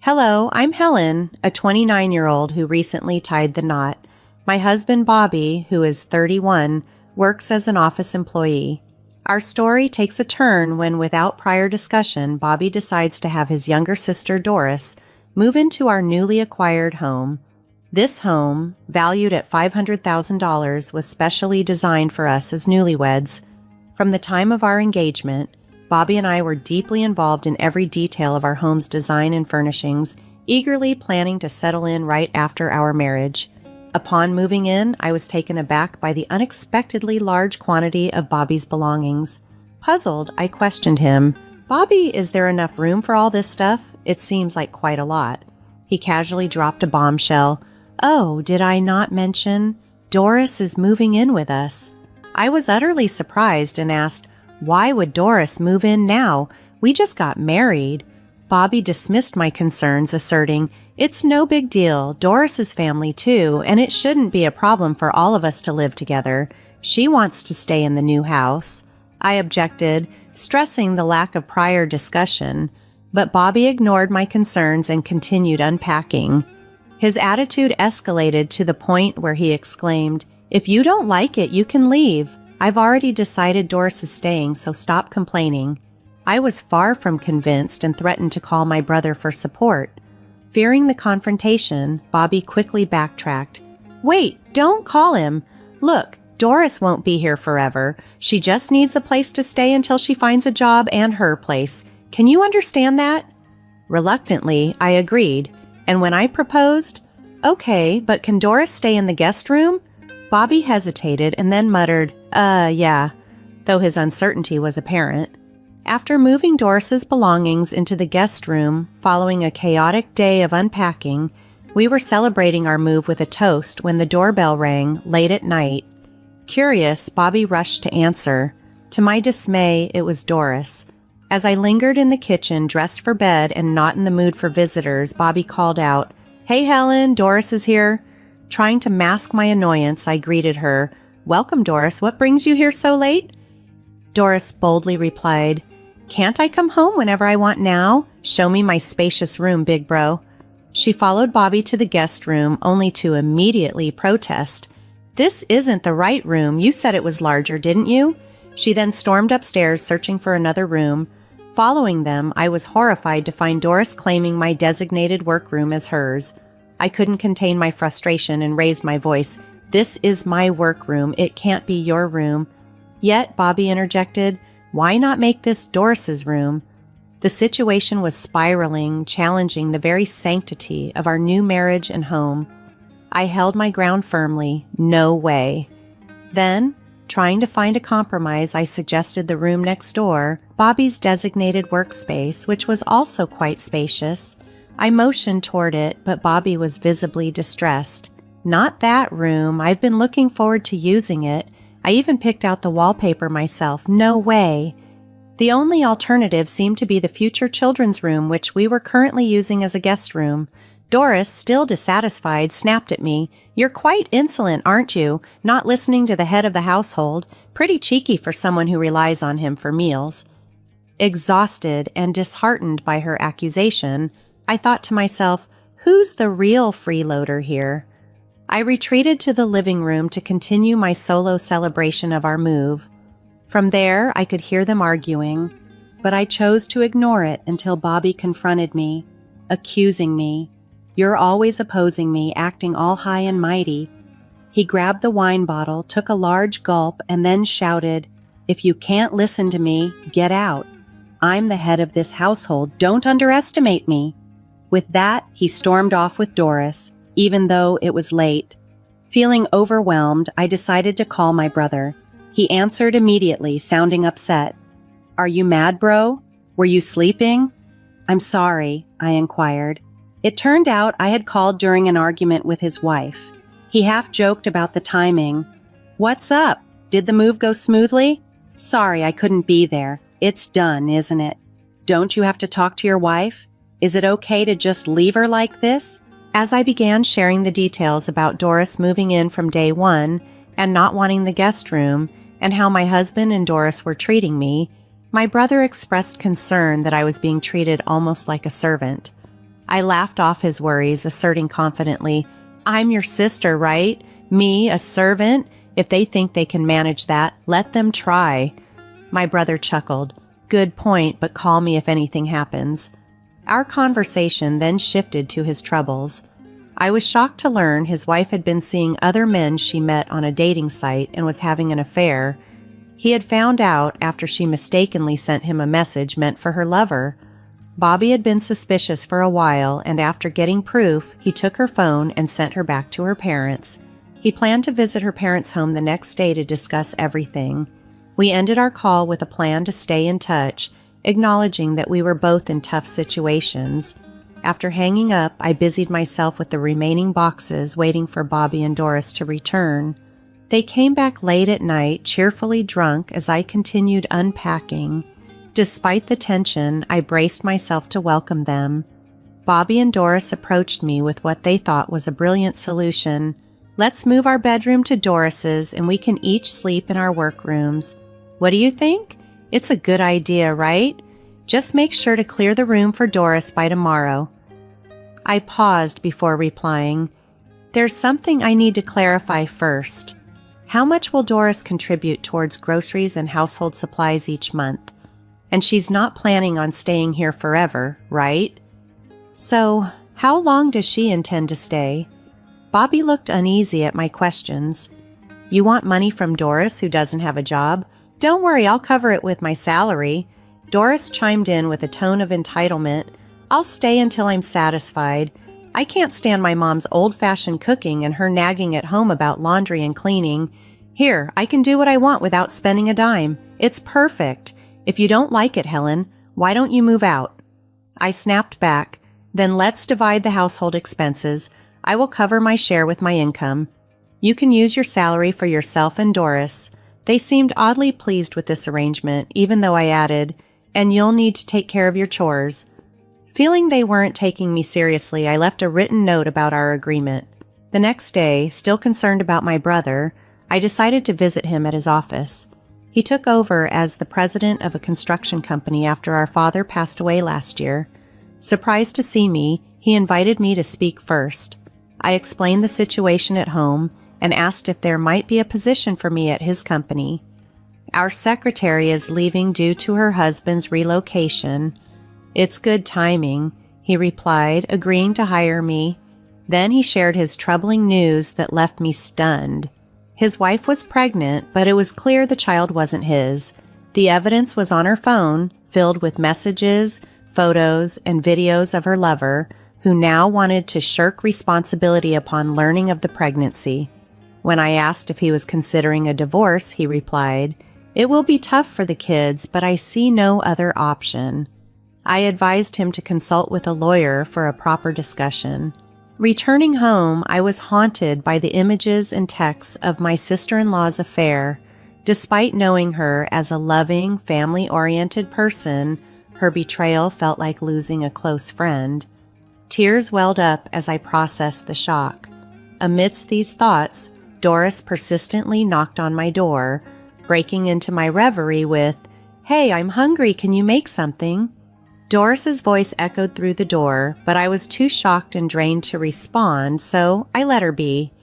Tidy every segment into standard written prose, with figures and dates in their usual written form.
Hello, I'm Helen, a 29-year-old who recently tied the knot. My husband, Bobby, who is 31, works as an office employee. Our story takes a turn when, without prior discussion, Bobby decides to have his younger sister, Doris, move into our newly acquired home. This home, valued at $500,000, was specially designed for us as newlyweds. From the time of our engagement, Bobby and I were deeply involved in every detail of our home's design and furnishings, eagerly planning to settle in right after our marriage. Upon moving in, I was taken aback by the unexpectedly large quantity of Bobby's belongings. Puzzled, I questioned him. "Bobby, is there enough room for all this stuff? It seems like quite a lot." He casually dropped a bombshell. "Oh, did I not mention? Doris is moving in with us." I was utterly surprised and asked, "Why would Doris move in now? We just got married." Bobby dismissed my concerns, asserting, "It's no big deal. Doris is family too, and it shouldn't be a problem for all of us to live together. She wants to stay in the new house." I objected, stressing the lack of prior discussion, but Bobby ignored my concerns and continued unpacking. His attitude escalated to the point where he exclaimed, "If you don't like it, you can leave. I've already decided Doris is staying, so stop complaining." I was far from convinced and threatened to call my brother for support. Fearing the confrontation, Bobby quickly backtracked. "Wait, don't call him. Look, Doris won't be here forever. She just needs a place to stay until she finds a job and her place. Can you understand that?" Reluctantly, I agreed, and when I proposed, "Okay, but can Doris stay in the guest room?" Bobby hesitated and then muttered, yeah," though his uncertainty was apparent. After moving Doris's belongings into the guest room, following a chaotic day of unpacking, we were celebrating our move with a toast when the doorbell rang late at night. Curious, Bobby rushed to answer. To my dismay, it was Doris. As I lingered in the kitchen, dressed for bed and not in the mood for visitors, Bobby called out, "Hey Helen, Doris is here." Trying to mask my annoyance, I greeted her. "Welcome, Doris. What brings you here so late?" Doris boldly replied, "Can't I come home whenever I want now? Show me my spacious room, big bro." She followed Bobby to the guest room, only to immediately protest. "This isn't the right room. You said it was larger, didn't you?" She then stormed upstairs, searching for another room. Following them, I was horrified to find Doris claiming my designated workroom as hers. I couldn't contain my frustration and raised my voice. "This is my workroom. It can't be your room." Yet, Bobby interjected, "Why not make this Doris's room?" The situation was spiraling, challenging the very sanctity of our new marriage and home. I held my ground firmly. No way. Then, trying to find a compromise, I suggested the room next door, Bobby's designated workspace, which was also quite spacious. I motioned toward it, but Bobby was visibly distressed. "Not that room. I've been looking forward to using it. I even picked out the wallpaper myself. No way." The only alternative seemed to be the future children's room, which we were currently using as a guest room. Doris, still dissatisfied, snapped at me. "You're quite insolent, aren't you? Not listening to the head of the household. Pretty cheeky for someone who relies on him for meals." Exhausted and disheartened by her accusation, I thought to myself, who's the real freeloader here? I retreated to the living room to continue my solo celebration of our move. From there, I could hear them arguing, but I chose to ignore it until Bobby confronted me, accusing me. "You're always opposing me, acting all high and mighty." He grabbed the wine bottle, took a large gulp, and then shouted, "If you can't listen to me, get out. I'm the head of this household. Don't underestimate me." With that, he stormed off with Doris, even though it was late. Feeling overwhelmed, I decided to call my brother. He answered immediately, sounding upset. "Are you mad, bro? Were you sleeping?" "I'm sorry," I inquired. It turned out I had called during an argument with his wife. He half joked about the timing. "What's up? Did the move go smoothly?" "Sorry, I couldn't be there. It's done, isn't it? Don't you have to talk to your wife? Is it okay to just leave her like this?" As I began sharing the details about Doris moving in from day one and not wanting the guest room, and how my husband and Doris were treating me, my brother expressed concern that I was being treated almost like a servant. I laughed off his worries, asserting confidently, "I'm your sister, right? Me, a servant? If they think they can manage that, let them try." My brother chuckled. "Good point, but call me if anything happens." Our conversation then shifted to his troubles. I was shocked to learn his wife had been seeing other men she met on a dating site and was having an affair. He had found out after she mistakenly sent him a message meant for her lover. Bobby had been suspicious for a while, and after getting proof, he took her phone and sent her back to her parents. He planned to visit her parents' home the next day to discuss everything. We ended our call with a plan to stay in touch, acknowledging that we were both in tough situations. After hanging up, I busied myself with the remaining boxes, waiting for Bobby and Doris to return. They came back late at night, cheerfully drunk, as I continued unpacking. Despite the tension, I braced myself to welcome them. Bobby and Doris approached me with what they thought was a brilliant solution. "Let's move our bedroom to Doris's and we can each sleep in our workrooms. What do you think? It's a good idea, right? Just make sure to clear the room for Doris by tomorrow." I paused before replying. "There's something I need to clarify first. How much will Doris contribute towards groceries and household supplies each month? And she's not planning on staying here forever, right? So, how long does she intend to stay?" Bobby looked uneasy at my questions. "You want money from Doris, who doesn't have a job? Don't worry, I'll cover it with my salary." Doris chimed in with a tone of entitlement. "I'll stay until I'm satisfied. I can't stand my mom's old-fashioned cooking and her nagging at home about laundry and cleaning. Here, I can do what I want without spending a dime. It's perfect. If you don't like it, Helen, why don't you move out?" I snapped back. "Then let's divide the household expenses. I will cover my share with my income. You can use your salary for yourself and Doris." They seemed oddly pleased with this arrangement, even though I added, "And you'll need to take care of your chores." Feeling they weren't taking me seriously, I left a written note about our agreement. The next day, still concerned about my brother, I decided to visit him at his office. He took over as the president of a construction company after our father passed away last year. Surprised to see me, he invited me to speak first. I explained the situation at home and asked if there might be a position for me at his company. "Our secretary is leaving due to her husband's relocation." "It's good timing," he replied, agreeing to hire me. Then he shared his troubling news that left me stunned. His wife was pregnant, but it was clear the child wasn't his. The evidence was on her phone, filled with messages, photos, and videos of her lover, who now wanted to shirk responsibility upon learning of the pregnancy. When I asked if he was considering a divorce, he replied, "It will be tough for the kids, but I see no other option." I advised him to consult with a lawyer for a proper discussion. Returning home, I was haunted by the images and texts of my sister-in-law's affair. Despite knowing her as a loving, family-oriented person, her betrayal felt like losing a close friend. Tears welled up as I processed the shock. Amidst these thoughts, Doris persistently knocked on my door, breaking into my reverie with, "Hey, I'm hungry, can you make something?" Doris's voice echoed through the door, but I was too shocked and drained to respond, so I let her be.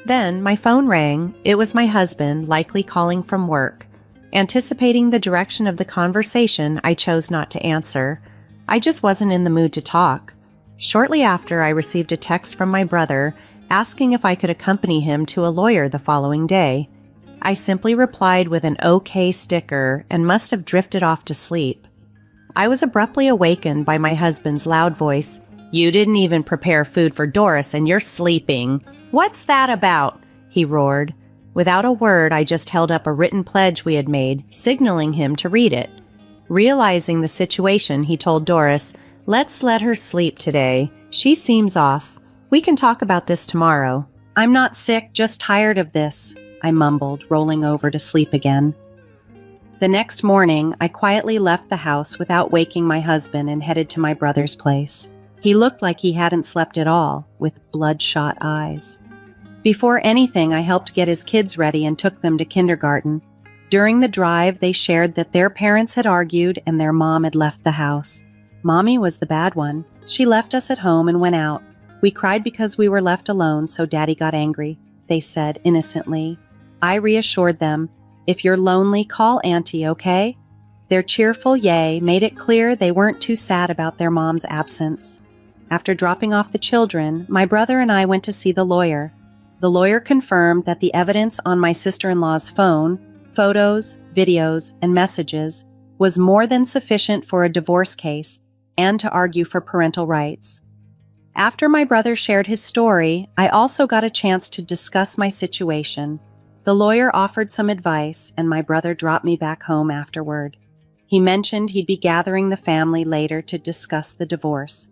Then my phone rang. It was my husband, likely calling from work. Anticipating the direction of the conversation, I chose not to answer. I just wasn't in the mood to talk. Shortly after, I received a text from my brother asking if I could accompany him to a lawyer the following day. I simply replied with an OK sticker and must have drifted off to sleep. I was abruptly awakened by my husband's loud voice. "You didn't even prepare food for Doris and you're sleeping. What's that about?" he roared. Without a word, I just held up a written pledge we had made, signaling him to read it. Realizing the situation, he told Doris, "Let's let her sleep today. She seems off. We can talk about this tomorrow." "I'm not sick, just tired of this," I mumbled, rolling over to sleep again. The next morning, I quietly left the house without waking my husband and headed to my brother's place. He looked like he hadn't slept at all, with bloodshot eyes. Before anything, I helped get his kids ready and took them to kindergarten. During the drive, they shared that their parents had argued and their mom had left the house. Mommy was the bad one. She left us at home and went out. We cried because we were left alone, so Daddy got angry, they said innocently. I reassured them, if you're lonely, call Auntie, okay? Their cheerful yay made it clear they weren't too sad about their mom's absence. After dropping off the children, my brother and I went to see the lawyer. The lawyer confirmed that the evidence on my sister-in-law's phone, photos, videos, and messages, was more than sufficient for a divorce case and to argue for parental rights. After my brother shared his story, I also got a chance to discuss my situation. The lawyer offered some advice, and my brother dropped me back home afterward. He mentioned he'd be gathering the family later to discuss the divorce.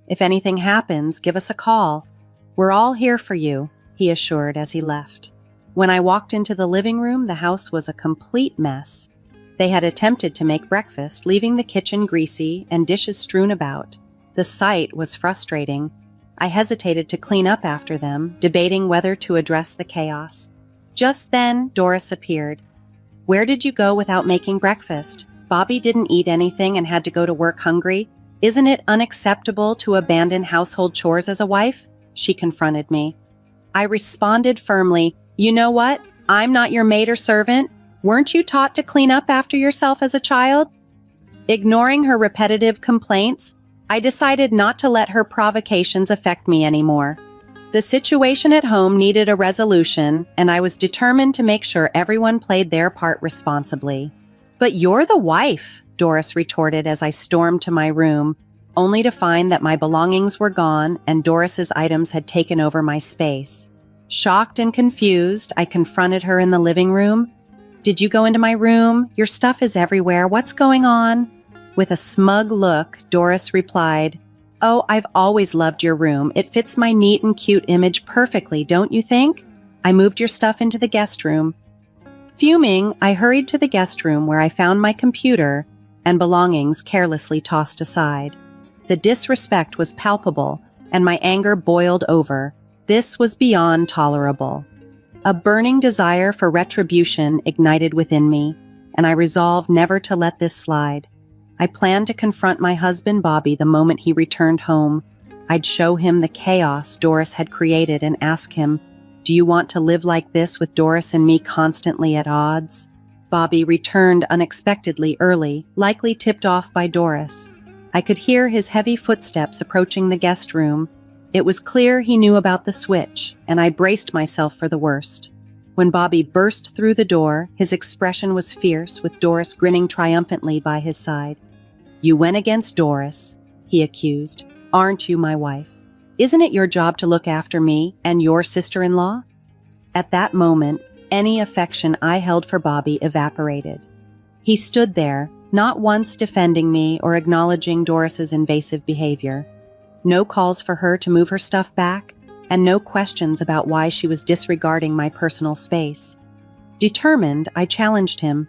If anything happens, give us a call. We're all here for you, he assured as he left. When I walked into the living room, the house was a complete mess. They had attempted to make breakfast, leaving the kitchen greasy and dishes strewn about. The sight was frustrating. I hesitated to clean up after them, debating whether to address the chaos. Just then, Doris appeared. Where did you go without making breakfast? Bobby didn't eat anything and had to go to work hungry. Isn't it unacceptable to abandon household chores as a wife? She confronted me. I responded firmly, you know what? I'm not your maid or servant. Weren't you taught to clean up after yourself as a child? Ignoring her repetitive complaints, I decided not to let her provocations affect me anymore. The situation at home needed a resolution, and I was determined to make sure everyone played their part responsibly. But you're the wife, Doris retorted as I stormed to my room, only to find that my belongings were gone and Doris's items had taken over my space. Shocked and confused, I confronted her in the living room. Did you go into my room? Your stuff is everywhere. What's going on? With a smug look, Doris replied, Oh, I've always loved your room. It fits my neat and cute image perfectly, don't you think? I moved your stuff into the guest room. Fuming, I hurried to the guest room where I found my computer and belongings carelessly tossed aside. The disrespect was palpable, and my anger boiled over. This was beyond tolerable. A burning desire for retribution ignited within me, and I resolved never to let this slide. I planned to confront my husband Bobby the moment he returned home. I'd show him the chaos Doris had created and ask him, Do you want to live like this with Doris and me constantly at odds? Bobby returned unexpectedly early, likely tipped off by Doris. I could hear his heavy footsteps approaching the guest room. It was clear he knew about the switch, and I braced myself for the worst. When Bobby burst through the door, his expression was fierce, with Doris grinning triumphantly by his side. You went against Doris, he accused. Aren't you my wife? Isn't it your job to look after me and your sister-in-law? At that moment, any affection I held for Bobby evaporated. He stood there, not once defending me or acknowledging Doris's invasive behavior. No calls for her to move her stuff back, and no questions about why she was disregarding my personal space. Determined, I challenged him.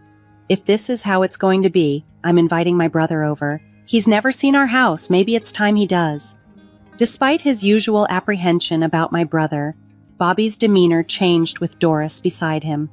If this is how it's going to be, I'm inviting my brother over. He's never seen our house. Maybe it's time he does. Despite his usual apprehension about my brother, Bobby's demeanor changed with Doris beside him.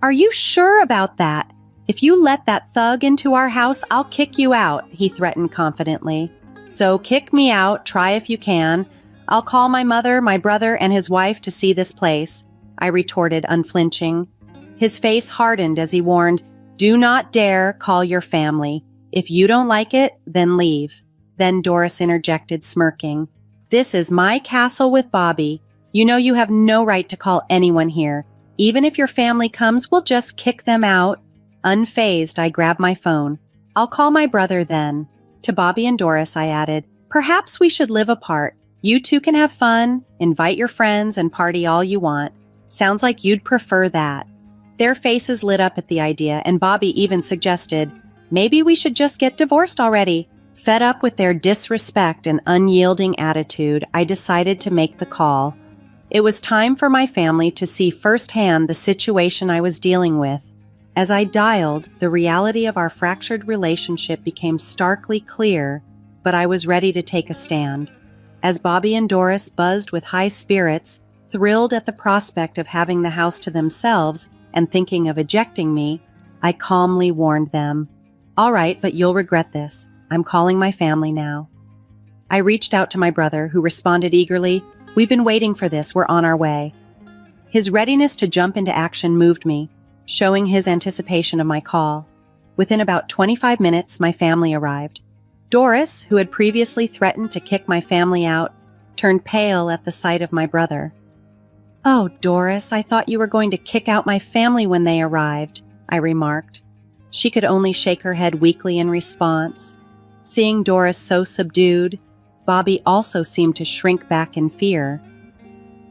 Are you sure about that? If you let that thug into our house, I'll kick you out, he threatened confidently. So kick me out, try if you can. I'll call my mother, my brother, and his wife to see this place, I retorted, unflinching. His face hardened as he warned, Do not dare call your family. If you don't like it, then leave. Then Doris interjected, smirking. This is my castle with Bobby. You know you have no right to call anyone here. Even if your family comes, we'll just kick them out. Unfazed, I grabbed my phone. I'll call my brother then. To Bobby and Doris, I added, Perhaps we should live apart. You two can have fun, invite your friends, and party all you want. Sounds like you'd prefer that. Their faces lit up at the idea, and Bobby even suggested, Maybe we should just get divorced already. Fed up with their disrespect and unyielding attitude, I decided to make the call. It was time for my family to see firsthand the situation I was dealing with. As I dialed, the reality of our fractured relationship became starkly clear, but I was ready to take a stand. As Bobby and Doris buzzed with high spirits, thrilled at the prospect of having the house to themselves and thinking of ejecting me, I calmly warned them, All right, but you'll regret this. I'm calling my family now. I reached out to my brother, who responded eagerly, "We've been waiting for this, we're on our way." His readiness to jump into action moved me, showing his anticipation of my call. Within about 25 minutes, my family arrived. Doris, who had previously threatened to kick my family out, turned pale at the sight of my brother. "Oh, Doris, I thought you were going to kick out my family when they arrived," I remarked. She could only shake her head weakly in response. Seeing Doris so subdued, Bobby also seemed to shrink back in fear.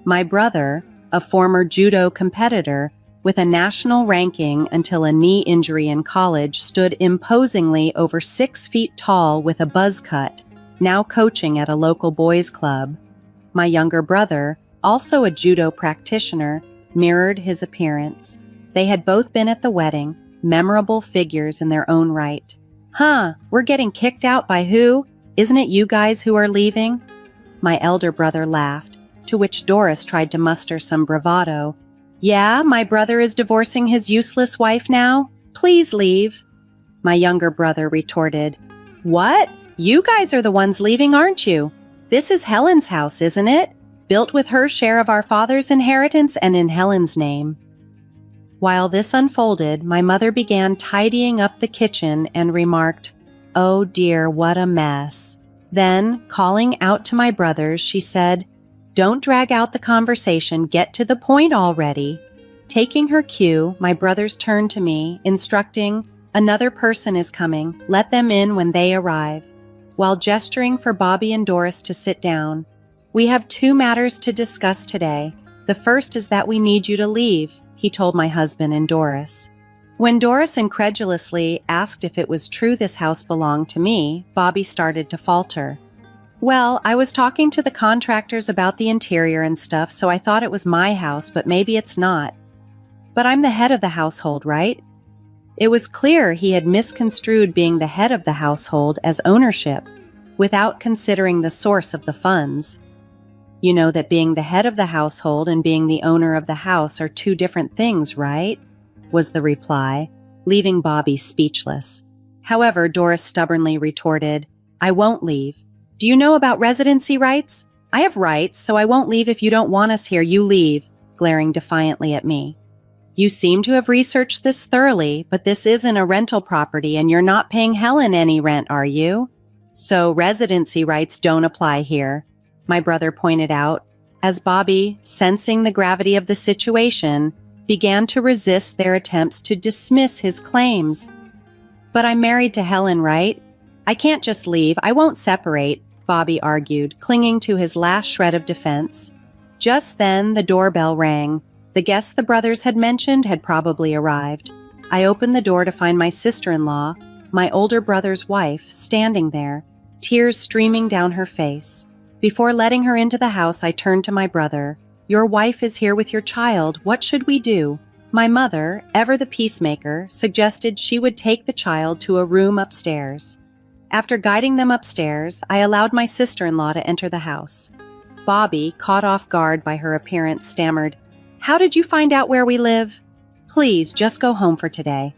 My brother, a former judo competitor with a national ranking until a knee injury in college, stood imposingly over 6 feet tall with a buzz cut, now coaching at a local boys' club. My younger brother, also a judo practitioner, mirrored his appearance. They had both been at the wedding, memorable figures in their own right. "Huh, we're getting kicked out by who? Isn't it you guys who are leaving?" My elder brother laughed, to which Doris tried to muster some bravado. "Yeah, my brother is divorcing his useless wife now? Please leave." My younger brother retorted, "What? You guys are the ones leaving, aren't you? This is Helen's house, isn't it? Built with her share of our father's inheritance and in Helen's name." While this unfolded, my mother began tidying up the kitchen and remarked, "Oh dear, what a mess." Then, calling out to my brothers, she said, "Don't drag out the conversation, get to the point already." Taking her cue, my brothers turned to me, instructing, "Another person is coming, let them in when they arrive," while gesturing for Bobby and Doris to sit down. "We have 2 matters to discuss today. The first is that we need you to leave," he told my husband and Doris. When Doris incredulously asked if it was true this house belonged to me, Bobby started to falter. "Well, I was talking to the contractors about the interior and stuff, so I thought it was my house, but maybe it's not. But I'm the head of the household, right?" It was clear he had misconstrued being the head of the household as ownership, without considering the source of the funds. "You know that being the head of the household and being the owner of the house are 2 different things, right?" was the reply, leaving Bobby speechless. However, Doris stubbornly retorted, "I won't leave. Do you know about residency rights? I have rights, so I won't leave if you don't want us here, you leave," glaring defiantly at me. "You seem to have researched this thoroughly, but this isn't a rental property and you're not paying Helen any rent, are you? So residency rights don't apply here," my brother pointed out, as Bobby, sensing the gravity of the situation, began to resist their attempts to dismiss his claims. "But I'm married to Helen, right? I can't just leave, I won't separate," Bobby argued, clinging to his last shred of defense. Just then, the doorbell rang. The guest the brothers had mentioned had probably arrived. I opened the door to find my sister-in-law, my older brother's wife, standing there, tears streaming down her face. Before letting her into the house, I turned to my brother. "Your wife is here with your child. What should we do?" My mother, ever the peacemaker, suggested she would take the child to a room upstairs. After guiding them upstairs, I allowed my sister-in-law to enter the house. Bobby, caught off guard by her appearance, stammered, "How did you find out where we live? Please, just go home for today."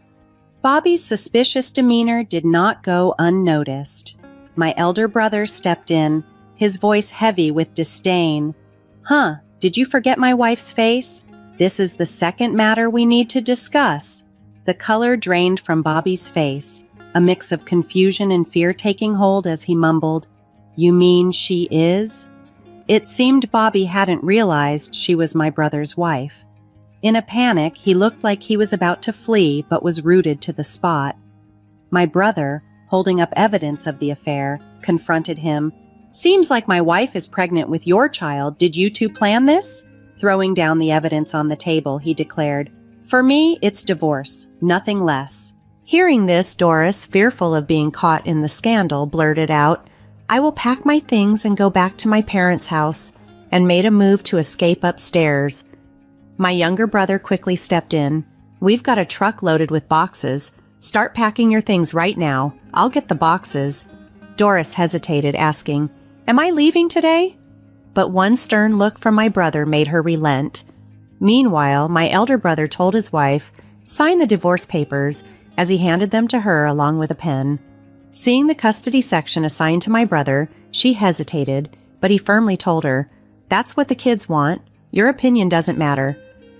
Bobby's suspicious demeanor did not go unnoticed. My elder brother stepped in, his voice heavy with disdain. "Huh, did you forget my wife's face? This is the second matter we need to discuss." The color drained from Bobby's face, a mix of confusion and fear taking hold as he mumbled, "You mean she is?" It seemed Bobby hadn't realized she was my brother's wife. In a panic, he looked like he was about to flee but was rooted to the spot. My brother, holding up evidence of the affair, confronted him. "Seems like my wife is pregnant with your child. Did you 2 plan this?" Throwing down the evidence on the table, he declared, "For me, it's divorce, nothing less." Hearing this, Doris, fearful of being caught in the scandal, blurted out, "I will pack my things and go back to my parents' house," and made a move to escape upstairs. My younger brother quickly stepped in. "We've got a truck loaded with boxes. Start packing your things right now. I'll get the boxes." Doris hesitated, asking, "Am I leaving today?" But one stern look from my brother made her relent. Meanwhile, my elder brother told his wife, "Sign the divorce papers," as he handed them to her along with a pen. Seeing the custody section assigned to my brother, She hesitated, but he firmly told her, "That's what the kids want. Your opinion doesn't matter."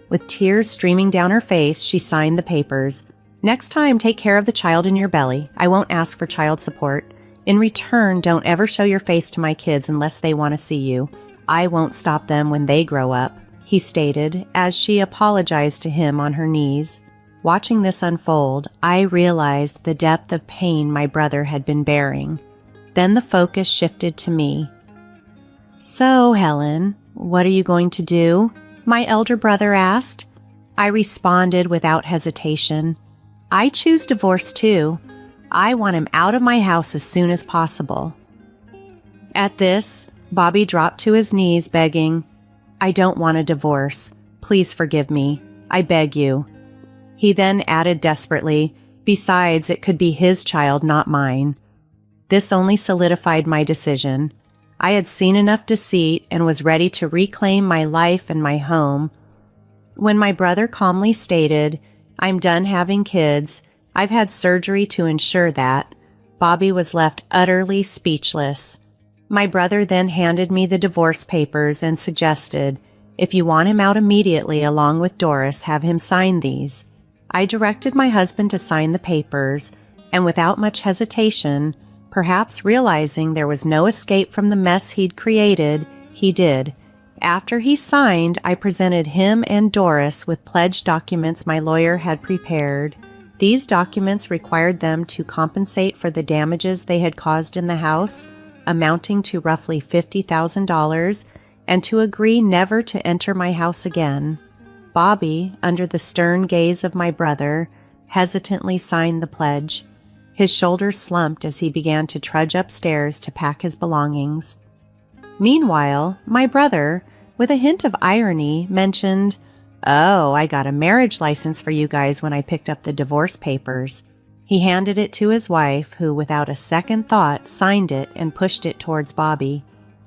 With tears streaming down her face, she signed the papers. "Next time, take care of the child in your belly. I won't ask for child support. In return, don't ever show your face to my kids unless they want to see you. I won't stop them when they grow up," he stated as she apologized to him on her knees. Watching this unfold, I realized the depth of pain my brother had been bearing. Then the focus shifted to me. "So, Helen, what are you going to do?" my elder brother asked. I responded without hesitation. "I choose divorce too. I want him out of my house as soon as possible." At this, Bobby dropped to his knees begging, "I don't want a divorce. Please forgive me. I beg you." He then added desperately, "Besides, it could be his child, not mine." This only solidified my decision. I had seen enough deceit and was ready to reclaim my life and my home. When my brother calmly stated, "I'm done having kids. I've had surgery to ensure that," Bobby was left utterly speechless. My brother then handed me the divorce papers and suggested, "If you want him out immediately along with Doris, have him sign these." I directed my husband to sign the papers, and without much hesitation, perhaps realizing there was no escape from the mess he'd created, he did. After he signed, I presented him and Doris with pledge documents my lawyer had prepared. These documents required them to compensate for the damages they had caused in the house, amounting to roughly $50,000, and to agree never to enter my house again. Bobby, under the stern gaze of my brother, hesitantly signed the pledge. His shoulders slumped as he began to trudge upstairs to pack his belongings. Meanwhile, my brother, with a hint of irony, mentioned, "Oh, I got a marriage license for you guys when I picked up the divorce papers." He handed it to his wife, who, without a second thought, signed it and pushed it towards Bobby.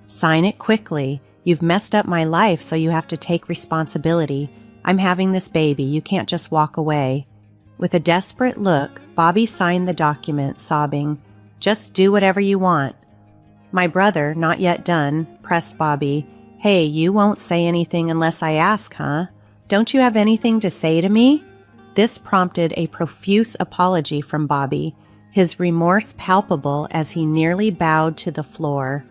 "Sign it quickly. You've messed up my life, so you have to take responsibility. I'm having this baby. You can't just walk away." With a desperate look, Bobby signed the document, sobbing, "Just do whatever you want." My brother, not yet done, pressed Bobby, "Hey, you won't say anything unless I ask, huh? Don't you have anything to say to me?" This prompted a profuse apology from Bobby, his remorse palpable as he nearly bowed to the floor.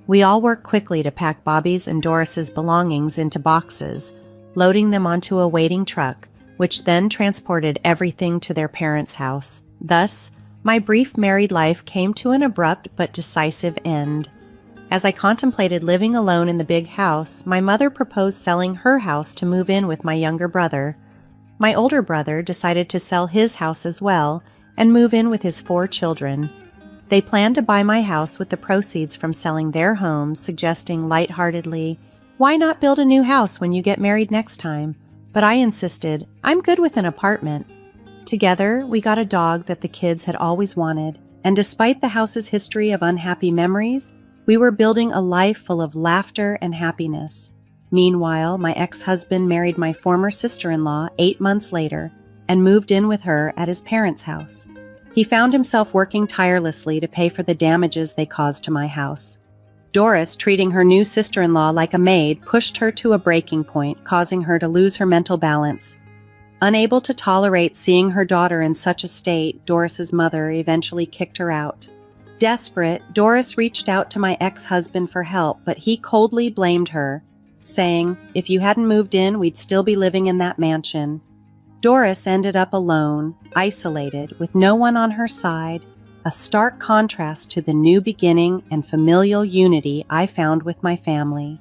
We all worked quickly to pack Bobby's and Doris's belongings into boxes, loading them onto a waiting truck, which then transported everything to their parents' house. Thus, my brief married life came to an abrupt but decisive end. As I contemplated living alone in the big house, my mother proposed selling her house to move in with my younger brother. My older brother decided to sell his house as well and move in with his 4 children. They planned to buy my house with the proceeds from selling their homes, suggesting lightheartedly, "Why not build a new house when you get married next time?" But I insisted, "I'm good with an apartment." Together, we got a dog that the kids had always wanted, and despite the house's history of unhappy memories, we were building a life full of laughter and happiness. Meanwhile, my ex-husband married my former sister-in-law 8 months later and moved in with her at his parents' house. He found himself working tirelessly to pay for the damages they caused to my house. Doris, treating her new sister-in-law like a maid, pushed her to a breaking point, causing her to lose her mental balance. Unable to tolerate seeing her daughter in such a state, Doris's mother eventually kicked her out. Desperate, Doris reached out to my ex-husband for help, but he coldly blamed her, saying, "If you hadn't moved in, we'd still be living in that mansion." Doris ended up alone, isolated, with no one on her side, a stark contrast to the new beginning and familial unity I found with my family.